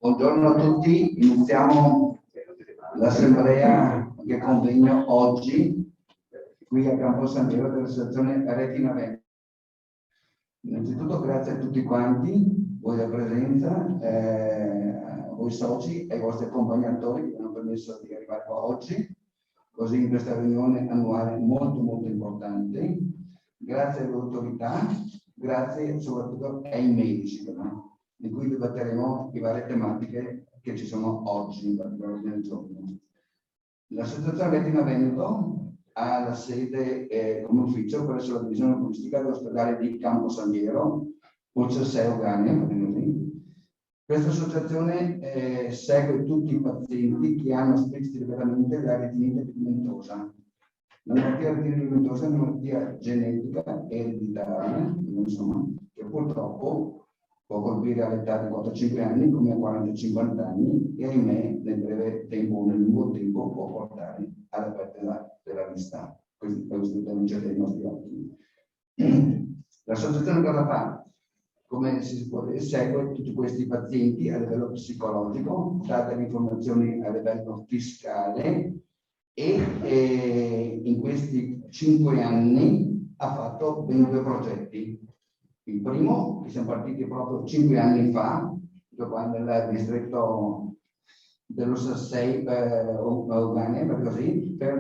Buongiorno a tutti, iniziamo l'assemblea che convegno oggi qui a Campo San Piero dell'associazione Retina Veneto. Innanzitutto grazie a tutti quanti, voi della presenza, voi soci e i vostri accompagnatori che mi hanno permesso di arrivare qua oggi, così in questa riunione annuale molto importante. Grazie alle autorità, grazie soprattutto ai medici, no? Di cui dibatteremo le varie tematiche che ci sono oggi, in particolare del giorno. L'associazione Retina Veneto ha la sede come ufficio presso la divisione oculistica dell'ospedale di Campo San Piero, Olceseo Gane. Questa associazione segue tutti i pazienti che hanno specificatamente la retinite pigmentosa. La malattia retinite pigmentosa è una malattia genetica ereditaria, insomma, che purtroppo può colpire all'età di 4-5 anni come a 40-50 anni e ahimè nel breve tempo, nel lungo tempo può portare alla perdita della vista. Questo è l'oggetto dei nostri occhi. L'associazione cosa fa? Come si può dire, segue tutti questi pazienti a livello psicologico, dà delle informazioni a livello fiscale e in questi 5 anni ha fatto ben 2 progetti. Il primo, che siamo partiti proprio 5 anni fa, quando nel distretto dello Sassei per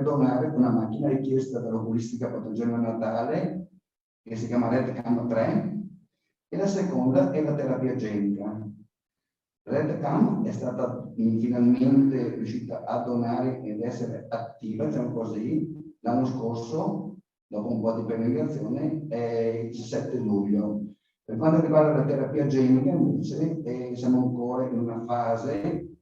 donare una macchina richiesta dall'oculistica patogena natale che si chiama RedCam 3 e la seconda è la terapia genica. RedCam è stata finalmente riuscita a donare ed essere attiva, diciamo così, l'anno scorso, dopo un po' di penetrazione, il 7 luglio. Per quanto riguarda la terapia genica, invece, siamo ancora in una fase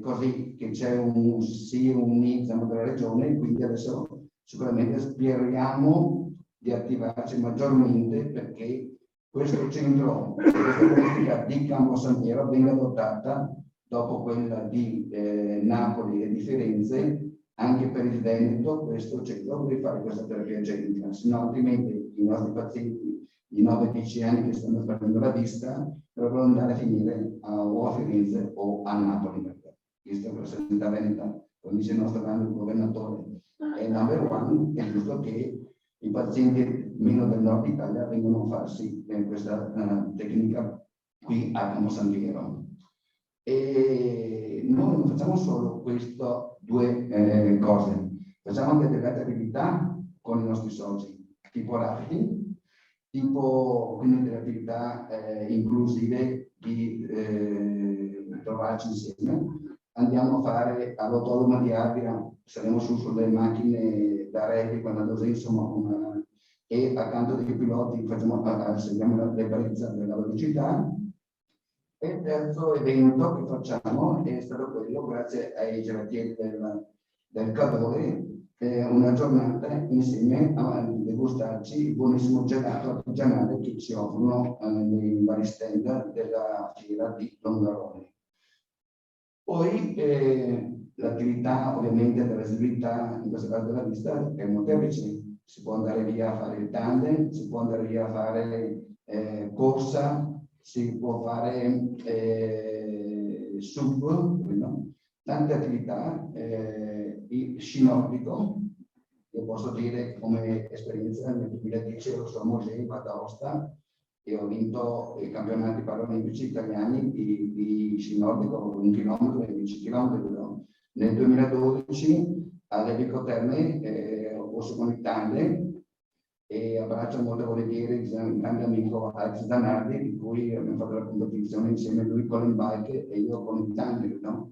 così che c'è un sì, un diciamo, della regione, quindi adesso sicuramente speriamo di attivarci maggiormente perché questo centro, questa oculistica di Campo San Piero venga dotata dopo quella di Napoli e di Firenze anche per il Veneto questo centro per fare questa terapia genica, se no altrimenti i nostri pazienti di 9-10 anni che stanno perdendo la vista dovrebbero andare a finire o a Firenze o a Napoli, visto che la sanità veneta, come dice il nostro grande governatore, è number one, è giusto che i pazienti meno del nord Italia vengono a farsi questa tecnica qui a Campo San Piero. E noi non facciamo solo queste 2 cose, facciamo anche delle altre attività con i nostri soci, tipo rafting, tipo quindi delle attività inclusive di trovarci insieme. Andiamo a fare all'Autodromo di Adria, saremo sulle macchine da rally, quando insomma e accanto dei piloti seguiamo la bellezza della velocità. E il terzo evento che facciamo è stato quello, grazie ai gelatieri del Cadore, una giornata insieme a degustarci il buonissimo gelato artigianale che ci offrono nei vari stand della fiera di Longarone. Poi l'attività ovviamente della visibilità, in questo caso della vista, è molteplice. Si può andare via a fare il tandem, si può andare via a fare corsa, si può fare sub, no? Tante attività, sci nordico. Io posso dire come esperienza nel 2010 ero su Amogei, Val d'Aosta, e ho vinto i campionati paralimpici italiani di sci nordico, 1 chilometro e 10 chilometri. Nel 2012 all'Evico Terme ho corso con il tandem e abbraccio molto volentieri il grande amico Alex Zanardi, di cui abbiamo fatto la competizione insieme, lui con il bike e io con il tandem, no?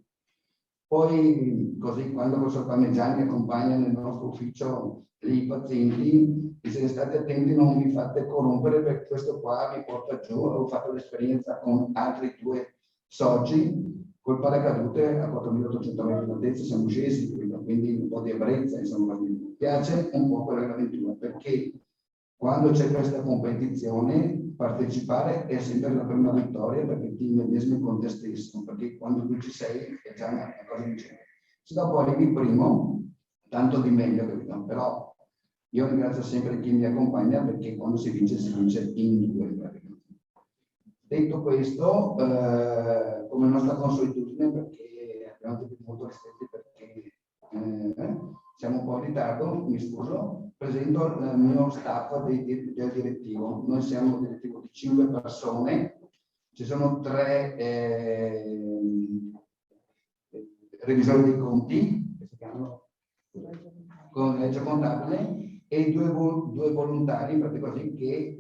Poi così quando il professor Parmigiani accompagna nel nostro ufficio i pazienti, se state attenti non vi fate corrompere perché questo qua vi porta giù. Ho fatto l'esperienza con altri 2 soci, col paracadute a 4.800 metri di altezza siamo scesi, quindi un po' di ebbrezza, insomma, mi piace un po' quell'avventura perché quando c'è questa competizione partecipare è sempre la prima vittoria perché ti medesimi con te stesso, perché quando tu ci sei è già una cosa vincente. Se dopo arrivi primo, tanto di meglio, capito? Però io ringrazio sempre chi mi accompagna perché quando si vince in 2. Detto questo, come nostra consuetudine, perché abbiamo tempi molto ristretti perché siamo un po' in ritardo, mi scuso, presento il mio staff del direttivo. Noi siamo un direttivo di 5 persone, ci sono 3 revisori dei conti, che si chiamano con legge contabile, e 2 volontari, proprio così, che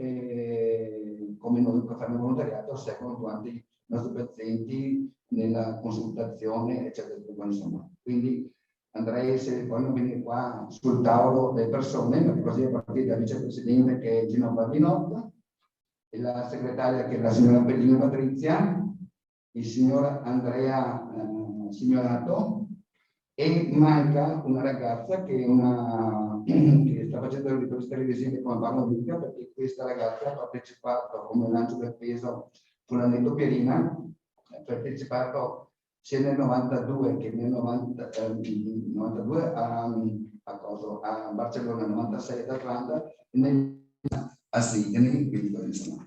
come noi che fanno volontariato seguono durante i nostri pazienti nella consultazione, eccetera, insomma. Quindi andrei, se vogliono venire qua sul tavolo delle persone, perché così a partire dal vicepresidente che è Gino Baldinotto, e la segretaria che è la signora Bellino Patrizia, il signor Andrea Signorato, e manca una ragazza che, che sta facendo le riprese televisive come Paolo Mica, perché questa ragazza ha partecipato come lancio del peso sull'anetto Pierina, ha partecipato sia nel 92 che nel 92 a Barcellona, nel 96 ad Atlanta, e a Sydney, quindi insomma.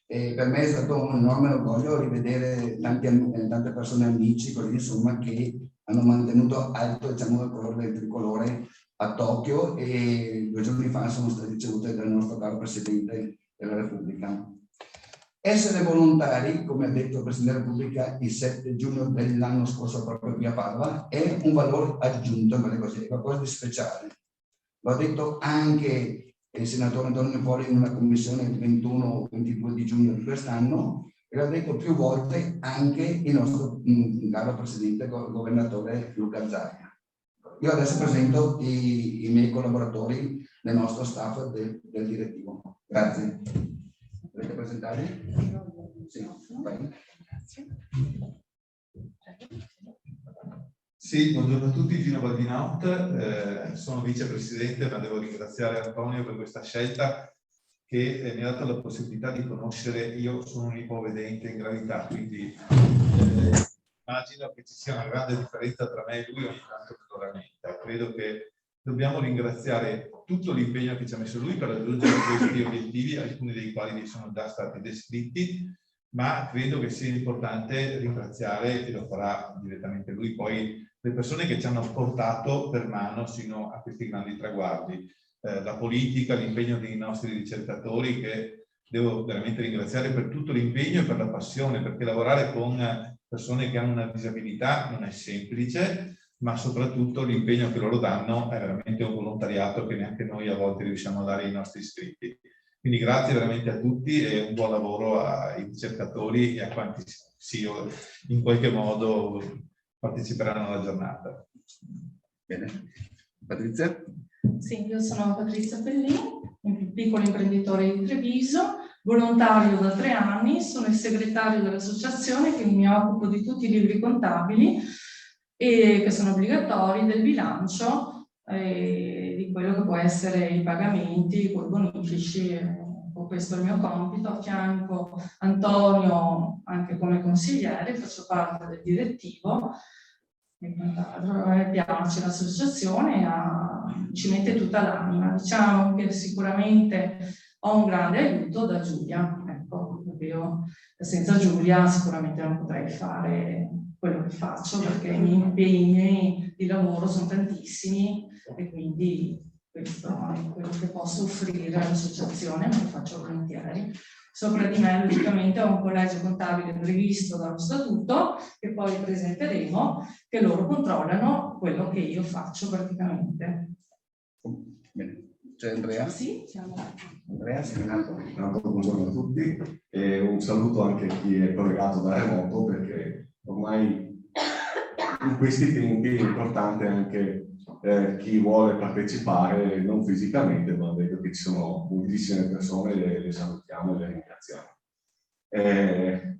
E per me è stato un enorme orgoglio rivedere tante persone amici, così insomma, che hanno mantenuto alto, diciamo, il colore del tricolore a Tokyo, e 2 giorni fa sono state ricevute dal nostro caro Presidente della Repubblica. Essere volontari, come ha detto il Presidente della Repubblica il 7 giugno dell'anno scorso proprio qui a Padova, è un valore aggiunto, è qualcosa di speciale. L'ha detto anche il senatore Antonio Poli in una commissione il 21-22 di giugno di quest'anno, e l'ha detto più volte anche il nostro caro Presidente Governatore Luca Zaia. Io adesso presento i miei collaboratori nel nostro staff del direttivo. Grazie. Volete presentare? Sì, vai. Sì, buongiorno a tutti, Gino Baldinot, sono vicepresidente, ma devo ringraziare Antonio per questa scelta che mi ha dato la possibilità di conoscere. Io sono un ipovedente in gravità, quindi immagino che ci sia una grande differenza tra me e lui, ogni tanto me lo lamenta. Credo che dobbiamo ringraziare tutto l'impegno che ci ha messo lui per raggiungere questi obiettivi, alcuni dei quali vi sono già stati descritti, ma credo che sia importante ringraziare, e lo farà direttamente lui poi, le persone che ci hanno portato per mano sino a questi grandi traguardi. La politica, l'impegno dei nostri ricercatori, che devo veramente ringraziare per tutto l'impegno e per la passione, perché lavorare con persone che hanno una disabilità non è semplice, ma soprattutto l'impegno che loro danno è veramente un volontariato che neanche noi a volte riusciamo a dare ai nostri iscritti. Quindi grazie veramente a tutti e un buon lavoro ai ricercatori e a quanti in qualche modo parteciperanno alla giornata. Bene. Patrizia? Sì, io sono Patrizia Pellini, un piccolo imprenditore di Treviso, volontario da 3 anni, sono il segretario dell'associazione che mi occupo di tutti i libri contabili e che sono obbligatori, del bilancio, di quello che può essere i pagamenti, i bonifici. Questo è il mio compito. A fianco Antonio anche come consigliere, faccio parte del direttivo. A me piace l'associazione, ci mette tutta l'anima. Diciamo che sicuramente ho un grande aiuto da Giulia. Ecco, io senza Giulia sicuramente non potrei fare quello che faccio, perché i miei impegni di lavoro sono tantissimi e quindi questo è quello che posso offrire all'associazione, ma lo faccio volentieri. Sopra di me logicamente ho un collegio contabile previsto dallo statuto che poi presenteremo, che loro controllano quello che io faccio praticamente. Bene. C'è Andrea? Sì, siamo. Andrea, sei nato. Buongiorno a tutti e un saluto anche a chi è collegato da remoto, perché ormai in questi tempi è importante anche chi vuole partecipare non fisicamente, ma vedo che ci sono moltissime persone, le salutiamo e le ringraziamo.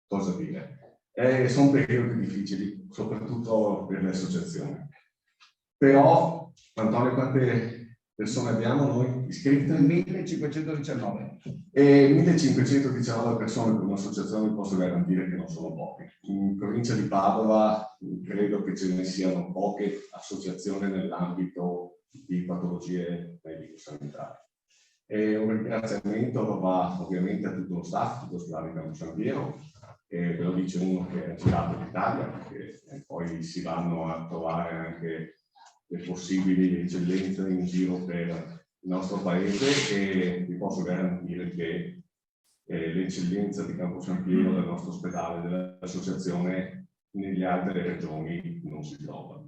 Cosa dire? Sono periodi difficili, soprattutto per le associazioni. Però, Antonio, quante persone abbiamo noi iscritte? 1519. E 1519 persone per un'associazione posso garantire che non sono poche. In provincia di Padova credo che ce ne siano poche associazioni nell'ambito di patologie medico-sanitarie. E un ringraziamento va ovviamente a tutto lo staff, tutto lo staff di Campo San Piero, e ve lo dice uno che ha girato l'Italia, perché poi si vanno a trovare anche le possibili eccellenze in giro per il nostro paese, e vi posso garantire che l'eccellenza di Campo San Piero, del nostro ospedale, dell'associazione, nelle altre regioni non si trova.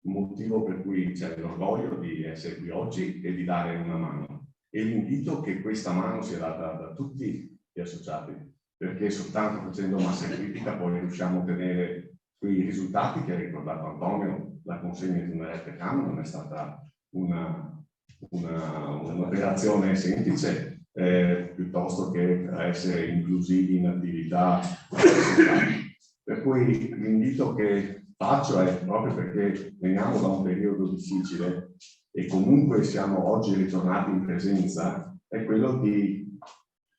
Motivo per cui c'è l'orgoglio di essere qui oggi e di dare una mano. E l'invito che questa mano sia data da tutti gli associati, perché soltanto facendo massa critica poi riusciamo a ottenere quei risultati che ha ricordato Antonio. La consegna di una rete CAM non è stata un'operazione semplice, piuttosto che essere inclusivi in attività. Per cui l'invito che faccio è proprio perché veniamo da un periodo difficile e comunque siamo oggi ritornati in presenza, è quello di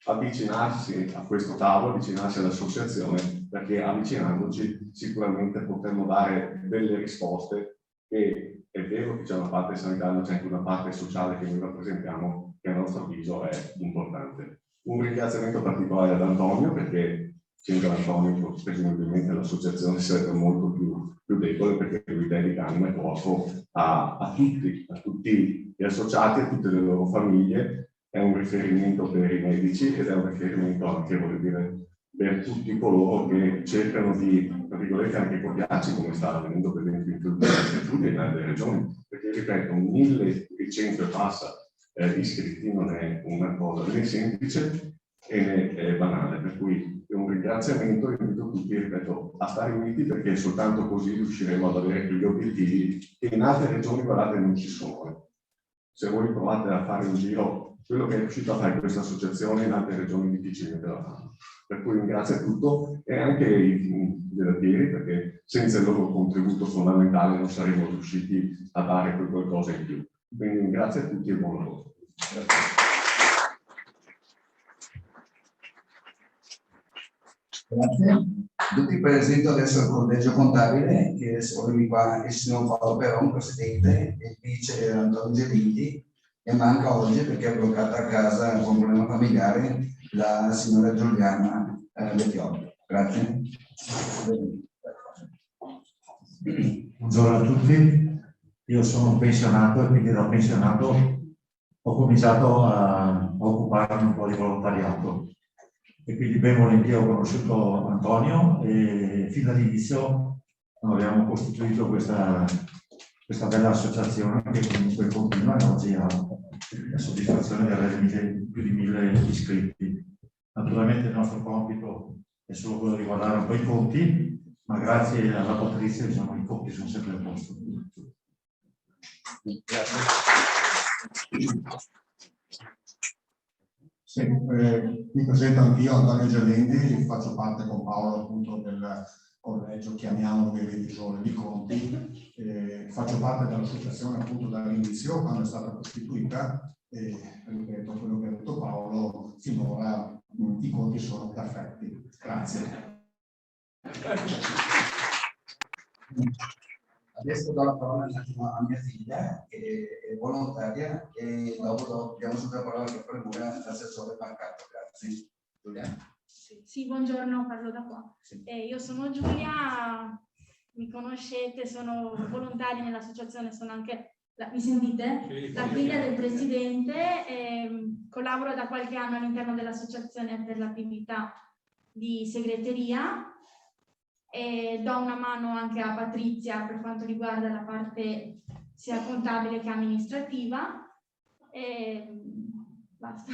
avvicinarsi a questo tavolo, avvicinarsi all'associazione, perché avvicinandoci sicuramente potremo dare delle risposte che è vero che c'è una parte sanitaria, ma c'è anche una parte sociale che noi rappresentiamo, che a nostro avviso è importante. Un ringraziamento particolare ad Antonio, perché senza Antonio presumibilmente l'associazione sarebbe molto più debole, perché lui dedica anima e corpo a tutti gli associati, a tutte le loro famiglie. È un riferimento per i medici ed è un riferimento anche, voglio dire, per tutti coloro che cercano di, tra virgolette, anche copiarci, come sta avvenendo per esempio in tutte le altre regioni, perché ripeto, 1100 e passa iscritti non è una cosa né semplice e né banale, per cui è un ringraziamento e invito tutti, ripeto, a stare uniti, perché soltanto così riusciremo ad avere quegli obiettivi che in altre regioni, guardate, non ci sono. Se voi provate a fare un giro, quello che è riuscito a fare questa associazione in altre regioni difficilmente la fanno. Per cui ringrazio tutto e anche i delatieri, perché senza il loro contributo fondamentale non saremmo riusciti a dare quel qualcosa in più. Quindi ringrazio a tutti e buon lavoro. Grazie. Tutti presento adesso il collegio contabile, che sono qua il signor Paolo Peron, presidente, e il vice Antonio Geliti, e manca oggi perché è bloccata a casa con un problema familiare la signora Giuliana Lettioli. Grazie. Buongiorno a tutti, io sono un pensionato e quindi da pensionato ho cominciato a occuparmi un po' di volontariato e quindi ben volentieri ho conosciuto Antonio e fin dall'inizio abbiamo costituito questa bella associazione che comunque continua e oggi ha la soddisfazione di avere più di 1000 iscritti. Naturalmente il nostro compito è solo quello di guardare un po' i conti, ma grazie alla Patrizia diciamo, i conti sono sempre a posto. Grazie. Sì, mi presento anch'io, Antonio Gelindi, faccio parte con Paolo appunto del collegio, chiamiamolo dei revisori di conti, faccio parte dell'associazione appunto dall'inizio, quando è stata costituita, e ripeto quello che ha detto Paolo, finora i conti sono perfetti. Grazie. Adesso do la parola a mia figlia, che è volontaria, e dopo diamo subito la parola che premura l'assessore Mancato. Grazie. Giulia? Sì, buongiorno, parlo da qua. Sì. Io sono Giulia, mi conoscete, sono volontaria nell'associazione, sono anche, mi sentite? Sì, la figlia del presidente, collaboro da qualche anno all'interno dell'associazione per l'attività di segreteria e do una mano anche a Patrizia per quanto riguarda la parte sia contabile che amministrativa e basta.